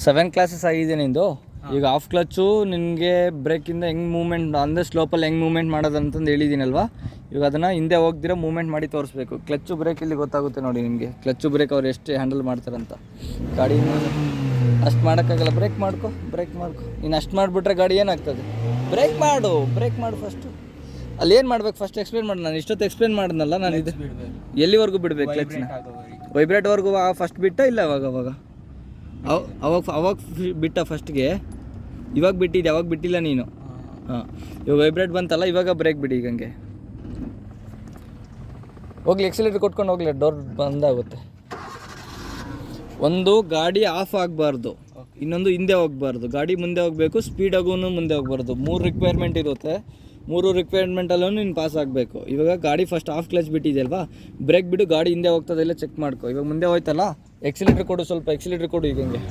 7 classes ಆಗಿದೆ ನಿಂದು. ಈಗ ಆಫ್ ಕ್ಲಚ್ಚು ನಿನಗೆ ಬ್ರೇಕಿಂದ ಹೆಂಗೆ ಮೂವ್ಮೆಂಟ್ ಅಂದರೆ ಸ್ಲೋಪಲ್ಲಿ ಹೆಂಗೆ ಮೂವ್ಮೆಂಟ್ ಮಾಡೋದಂತಂದು ಹೇಳಿದ್ದೀನಲ್ವಾ. ಇವಾಗ ಅದನ್ನು ಹಿಂದೆ ಹೋಗ್ದಿರೋ ಮೂವ್ಮೆಂಟ್ ಮಾಡಿ ತೋರಿಸ್ಬೇಕು. ಕ್ಲಚ್ಚು ಬ್ರೇಕ್ ಇಲ್ಲಿ ಗೊತ್ತಾಗುತ್ತೆ ನೋಡಿ ನಿಮಗೆ. ಕ್ಲಚ್ಚು ಬ್ರೇಕ್ ಅವ್ರು ಎಷ್ಟು ಹ್ಯಾಂಡಲ್ ಮಾಡ್ತಾರಂತ. ಗಾಡಿ ಅಷ್ಟು ಮಾಡೋಕ್ಕಾಗಲ್ಲ. ಬ್ರೇಕ್ ಮಾಡ್ಕೊ ನೀನು ಅಷ್ಟು ಮಾಡಿಬಿಟ್ರೆ ಗಾಡಿ ಏನಾಗ್ತದೆ. ಬ್ರೇಕ್ ಮಾಡು ಫಸ್ಟು. ಅಲ್ಲಿ ಏನು ಮಾಡ್ಬೇಕು ಫಸ್ಟ್ ಎಕ್ಸ್ಪ್ಲೇನ್ ಮಾಡಿ. ನಾನು ಇಷ್ಟೊತ್ತು ಎಕ್ಸ್ಪ್ಲೇನ್ ಮಾಡಿದ್ನಲ್ಲ ನಾನು. ಇದು ಎಲ್ಲಿವರೆಗೂ ಬಿಡಬೇಕು ಕ್ಲಚ್ನ? ವೈಬ್ರೇಟ್ವರೆಗೂ ಫಸ್ಟ್ ಬಿಟ್ಟ ಇಲ್ಲ ಅವಾಗ ಅವಾಗ ಬಿಟ್ಟ ಫಸ್ಟ್ಗೆ? ಇವಾಗ ಬಿಟ್ಟಿದ್ದೆ, ಅವಾಗ ಬಿಟ್ಟಿಲ್ಲ ನೀನು. ಹಾಂ, ಇವಾಗ ವೈಬ್ರೇಟ್ ಬಂತಲ್ಲ, ಇವಾಗ ಬ್ರೇಕ್ ಬಿಡಿ. ಈಗ ಹಂಗೆ ಹೋಗ್ಲಿ, ಎಕ್ಸಿಲೇಟರ್ ಕೊಟ್ಕೊಂಡು ಹೋಗ್ಲಿ, ಡೋರ್ ಬಂದಾಗುತ್ತೆ. ಒಂದು ಗಾಡಿ ಆಫ್ ಆಗಬಾರ್ದು, ಇನ್ನೊಂದು ಹಿಂದೆ ಹೋಗಬಾರ್ದು. ಗಾಡಿ ಮುಂದೆ ಹೋಗಬೇಕು, ಸ್ಪೀಡಾಗೂ ಮುಂದೆ ಹೋಗಬಾರ್ದು. 3 ರಿಕ್ವೈರ್ಮೆಂಟ್ ಇರುತ್ತೆ. 3 ರಿಕ್ವೈರ್ಮೆಂಟಲ್ಲೂ ನೀನು ಪಾಸ್ ಆಗಬೇಕು. ಇವಾಗ ಗಾಡಿ ಫಸ್ಟ್ ಆಫ್ ಕ್ಲಚ್ ಬಿಟ್ಟಿದೆಯಲ್ವಾ, ಬ್ರೇಕ್ ಬಿಡು, ಗಾಡಿ ಹಿಂದೆ ಹೋಗ್ತದೆ ಇಲ್ಲ ಚೆಕ್ ಮಾಡ್ಕೊ. ಇವಾಗ ಮುಂದೆ ಹೋಯ್ತಲ್ಲ, ಎಕ್ಸಿಲೇಟರ್ ಕೊಡು, ಸ್ವಲ್ಪ ಎಕ್ಸಿಲೇಟರ್ ಕೊಡು. ಈಗ ಹಿಂಗೆ